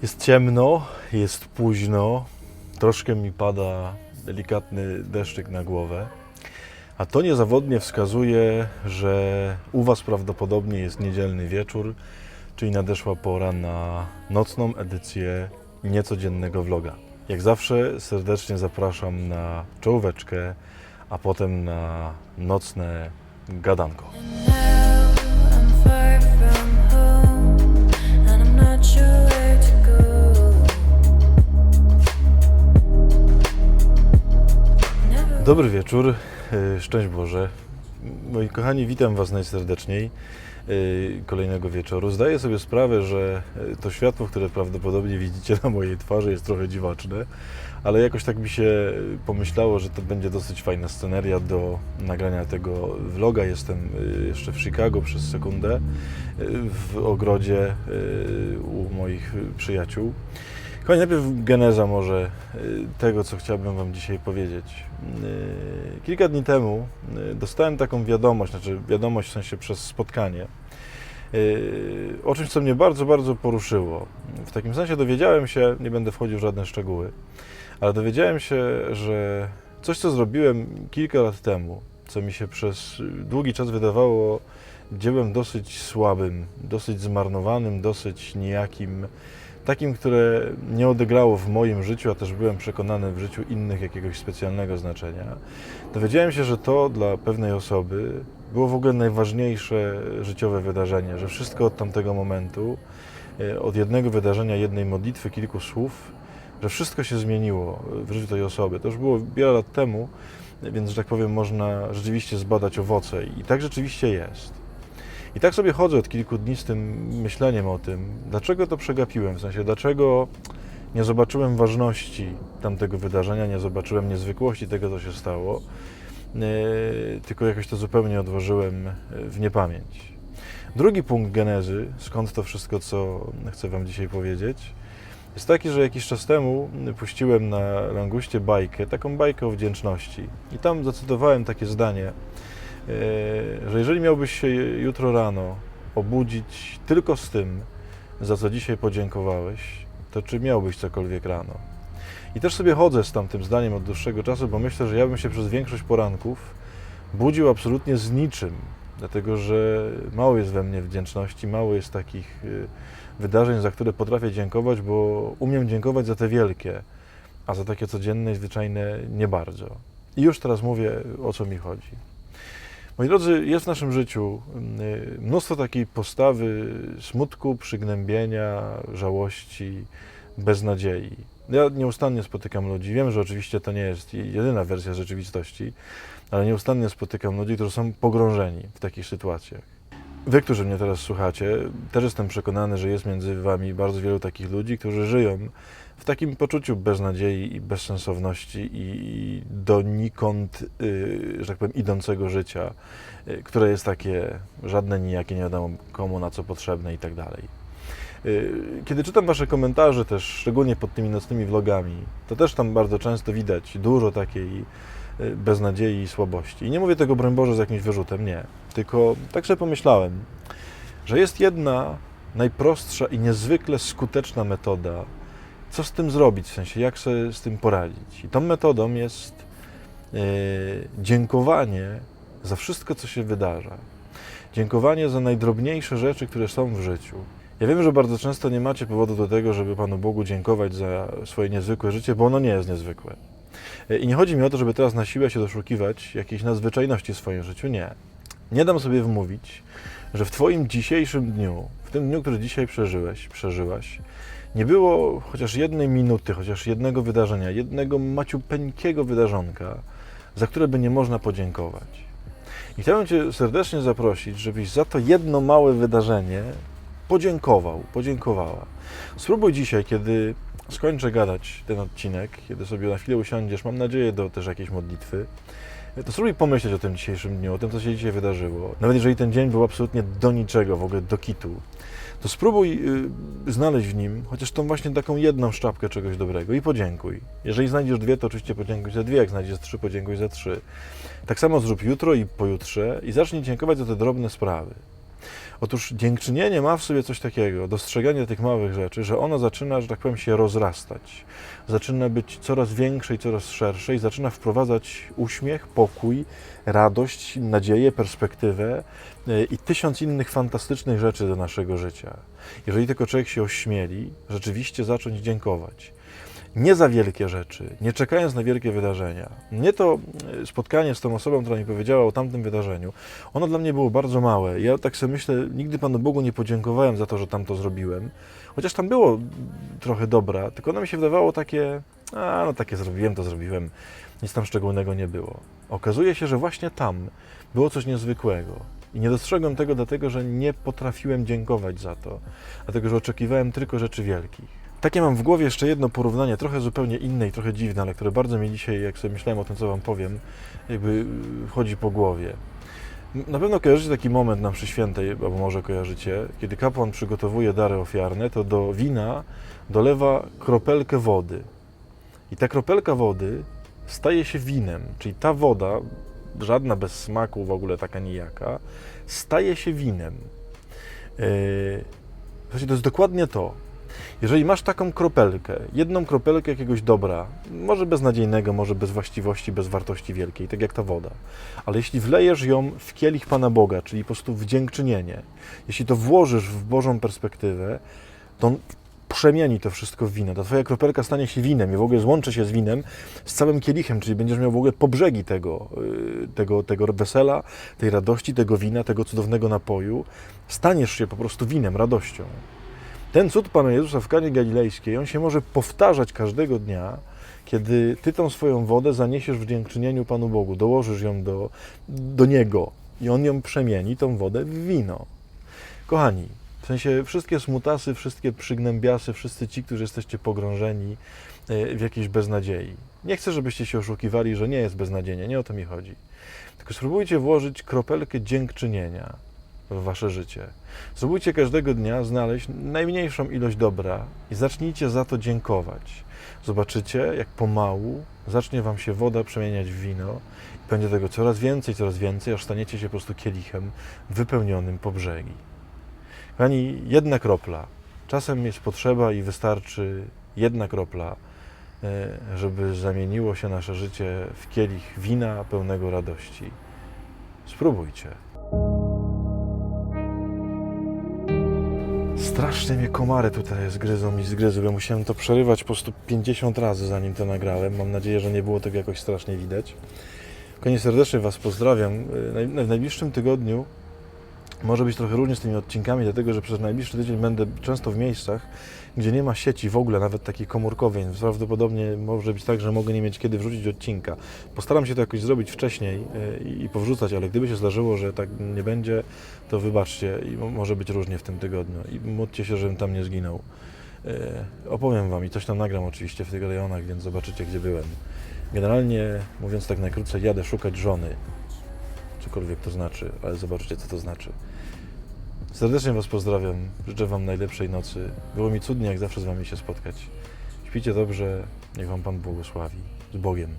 Jest ciemno, jest późno, troszkę mi pada delikatny deszczyk na głowę, a to niezawodnie wskazuje, że u Was prawdopodobnie jest niedzielny wieczór, czyli nadeszła pora na nocną edycję niecodziennego vloga. Jak zawsze serdecznie zapraszam na czołóweczkę, a potem na nocne gadanko. I'm far from home, and I'm not sure where to go. Dobry wieczór, szczęść Boże. Moi kochani, witam Was najserdeczniej kolejnego wieczoru. Zdaję sobie sprawę, że to światło, które prawdopodobnie widzicie na mojej twarzy, jest trochę dziwaczne, ale jakoś tak mi się pomyślało, że to będzie dosyć fajna sceneria do nagrania tego vloga. Jestem jeszcze w Chicago przez sekundę, w ogrodzie u moich przyjaciół. Kochani, najpierw geneza może tego, co chciałbym Wam dzisiaj powiedzieć. Kilka dni temu dostałem taką wiadomość, wiadomość w sensie przez spotkanie, o czymś, co mnie bardzo, bardzo poruszyło. W takim sensie dowiedziałem się, nie będę wchodził w żadne szczegóły, ale dowiedziałem się, że coś, co zrobiłem kilka lat temu, co mi się przez długi czas wydawało dziełem dosyć słabym, dosyć zmarnowanym, dosyć nijakim, takim, które nie odegrało w moim życiu, a też byłem przekonany w życiu innych jakiegoś specjalnego znaczenia. Dowiedziałem się, że to dla pewnej osoby było w ogóle najważniejsze życiowe wydarzenie, że wszystko od tamtego momentu, od jednego wydarzenia, jednej modlitwy, kilku słów, że wszystko się zmieniło w życiu tej osoby. To już było wiele lat temu, więc, że tak powiem, można rzeczywiście zbadać owoce i tak rzeczywiście jest. I tak sobie chodzę od kilku dni z tym myśleniem o tym, dlaczego to przegapiłem, w sensie dlaczego nie zobaczyłem ważności tamtego wydarzenia, nie zobaczyłem niezwykłości tego, co się stało, tylko jakoś to zupełnie odłożyłem w niepamięć. Drugi punkt genezy, skąd to wszystko, co chcę Wam dzisiaj powiedzieć, jest taki, że jakiś czas temu puściłem na Languście bajkę, taką bajkę o wdzięczności. I tam zacytowałem takie zdanie, że jeżeli miałbyś się jutro rano obudzić tylko z tym, za co dzisiaj podziękowałeś, to czy miałbyś cokolwiek rano? I też sobie chodzę z tamtym zdaniem od dłuższego czasu, bo myślę, że ja bym się przez większość poranków budził absolutnie z niczym, dlatego że mało jest we mnie wdzięczności, mało jest takich wydarzeń, za które potrafię dziękować, bo umiem dziękować za te wielkie, a za takie codzienne i zwyczajne nie bardzo. I już teraz mówię, o co mi chodzi. Moi drodzy, jest w naszym życiu mnóstwo takiej postawy smutku, przygnębienia, żałości, beznadziei. Ja nieustannie spotykam ludzi, wiem, że oczywiście to nie jest jedyna wersja rzeczywistości, ale nieustannie spotykam ludzi, którzy są pogrążeni w takich sytuacjach. Wy, którzy mnie teraz słuchacie, też jestem przekonany, że jest między Wami bardzo wielu takich ludzi, którzy żyją w takim poczuciu beznadziei i bezsensowności i donikąd, że tak powiem, idącego życia, które jest takie żadne, nijakie, nie wiadomo komu, na co potrzebne i tak dalej. Kiedy czytam Wasze komentarze też, szczególnie pod tymi nocnymi vlogami, to też tam bardzo często widać dużo takiej beznadziei i słabości. I nie mówię tego, broń Boże, z jakimś wyrzutem, nie. Tylko tak sobie pomyślałem, że jest jedna najprostsza i niezwykle skuteczna metoda, co z tym zrobić, w sensie jak sobie z tym poradzić. I tą metodą jest dziękowanie za wszystko, co się wydarza. Dziękowanie za najdrobniejsze rzeczy, które są w życiu. Ja wiem, że bardzo często nie macie powodu do tego, żeby Panu Bogu dziękować za swoje niezwykłe życie, bo ono nie jest niezwykłe. I nie chodzi mi o to, żeby teraz na siłę się doszukiwać jakiejś nadzwyczajności w swoim życiu, nie. Nie dam sobie wmówić, że w Twoim dzisiejszym dniu, w tym dniu, który dzisiaj przeżyłaś, nie było chociaż jednej minuty, chociaż jednego wydarzenia, jednego maciupeńkiego wydarzonka, za które by nie można podziękować. I chciałbym Cię serdecznie zaprosić, żebyś za to jedno małe wydarzenie podziękowała. Spróbuj dzisiaj, kiedy skończę gadać ten odcinek, kiedy sobie na chwilę usiądziesz, mam nadzieję, do też jakiejś modlitwy, to spróbuj pomyśleć o tym dzisiejszym dniu, o tym, co się dzisiaj wydarzyło. Nawet jeżeli ten dzień był absolutnie do niczego, w ogóle do kitu, to spróbuj znaleźć w nim chociaż tą właśnie taką jedną sztabkę czegoś dobrego i podziękuj. Jeżeli znajdziesz dwie, to oczywiście podziękuj za dwie, jak znajdziesz trzy, podziękuj za trzy. Tak samo zrób jutro i pojutrze i zacznij dziękować za te drobne sprawy. Otóż dziękczynienie ma w sobie coś takiego, dostrzeganie tych małych rzeczy, że ono zaczyna, że tak powiem, się rozrastać. Zaczyna być coraz większe i coraz szersze i zaczyna wprowadzać uśmiech, pokój, radość, nadzieję, perspektywę i 1000 innych fantastycznych rzeczy do naszego życia. Jeżeli tylko człowiek się ośmieli, rzeczywiście zacząć dziękować. Nie za wielkie rzeczy, nie czekając na wielkie wydarzenia. Mnie to spotkanie z tą osobą, która mi powiedziała o tamtym wydarzeniu, ono dla mnie było bardzo małe. Ja tak sobie myślę, nigdy Panu Bogu nie podziękowałem za to, że tam to zrobiłem. Chociaż tam było trochę dobra, tylko ono mi się wydawało takie, no takie zrobiłem, to zrobiłem. Nic tam szczególnego nie było. Okazuje się, że właśnie tam było coś niezwykłego. I nie dostrzegłem tego dlatego, że nie potrafiłem dziękować za to. Dlatego, że oczekiwałem tylko rzeczy wielkich. Takie mam w głowie jeszcze jedno porównanie, trochę zupełnie inne i trochę dziwne, ale które bardzo mi dzisiaj, jak sobie myślałem o tym, co Wam powiem, jakby chodzi po głowie. Na pewno kojarzycie taki moment na mszy świętej, albo może kojarzycie, kiedy kapłan przygotowuje dary ofiarne, to do wina dolewa kropelkę wody. I ta kropelka wody staje się winem, czyli ta woda, żadna bez smaku, w ogóle taka nijaka, staje się winem. To jest dokładnie to. Jeżeli masz taką kropelkę, jedną kropelkę jakiegoś dobra, może beznadziejnego, może bez właściwości, bez wartości wielkiej, tak jak ta woda, ale jeśli wlejesz ją w kielich Pana Boga, czyli po prostu w dziękczynienie, jeśli to włożysz w Bożą perspektywę, to On przemieni to wszystko w wino. Ta Twoja kropelka stanie się winem i w ogóle złączy się z winem, z całym kielichem, czyli będziesz miał w ogóle po brzegi tego wesela, tej radości, tego wina, tego cudownego napoju. Staniesz się po prostu winem, radością. Ten cud Pana Jezusa w Kanie Galilejskiej, on się może powtarzać każdego dnia, kiedy Ty tą swoją wodę zaniesiesz w dziękczynieniu Panu Bogu, dołożysz ją do Niego i On ją przemieni, tą wodę, w wino. Kochani, w sensie wszystkie smutasy, wszystkie przygnębiasy, wszyscy ci, którzy jesteście pogrążeni w jakiejś beznadziei. Nie chcę, żebyście się oszukiwali, że nie jest beznadziejnie, nie o to mi chodzi. Tylko spróbujcie włożyć kropelkę dziękczynienia w Wasze życie. Spróbujcie każdego dnia znaleźć najmniejszą ilość dobra i zacznijcie za to dziękować. Zobaczycie, jak pomału zacznie Wam się woda przemieniać w wino i będzie tego coraz więcej, aż staniecie się po prostu kielichem wypełnionym po brzegi. Kochani, jedna kropla. Czasem jest potrzeba i wystarczy jedna kropla, żeby zamieniło się nasze życie w kielich wina pełnego radości. Spróbujcie. Strasznie mnie komary tutaj zgryzą i zgryzły. Ja musiałem to przerywać po prostu 50 razy, zanim to nagrałem. Mam nadzieję, że nie było tego jakoś strasznie widać. Koniecznie serdecznie Was pozdrawiam. W najbliższym tygodniu może być trochę różnie z tymi odcinkami, dlatego że przez najbliższy tydzień będę często w miejscach, gdzie nie ma sieci w ogóle, nawet takiej komórkowej, więc prawdopodobnie może być tak, że mogę nie mieć kiedy wrzucić odcinka. Postaram się to jakoś zrobić wcześniej i powrzucać, ale gdyby się zdarzyło, że tak nie będzie, to wybaczcie i może być różnie w tym tygodniu i módlcie się, żebym tam nie zginął. Opowiem Wam i coś tam nagram oczywiście w tych rejonach, więc zobaczycie, gdzie byłem. Generalnie, mówiąc tak najkrócej, jadę szukać żony. Cokolwiek to znaczy, ale zobaczycie, co to znaczy. Serdecznie Was pozdrawiam, życzę Wam najlepszej nocy. Było mi cudnie, jak zawsze z Wami się spotkać. Śpijcie dobrze, niech Wam Pan błogosławi. Z Bogiem.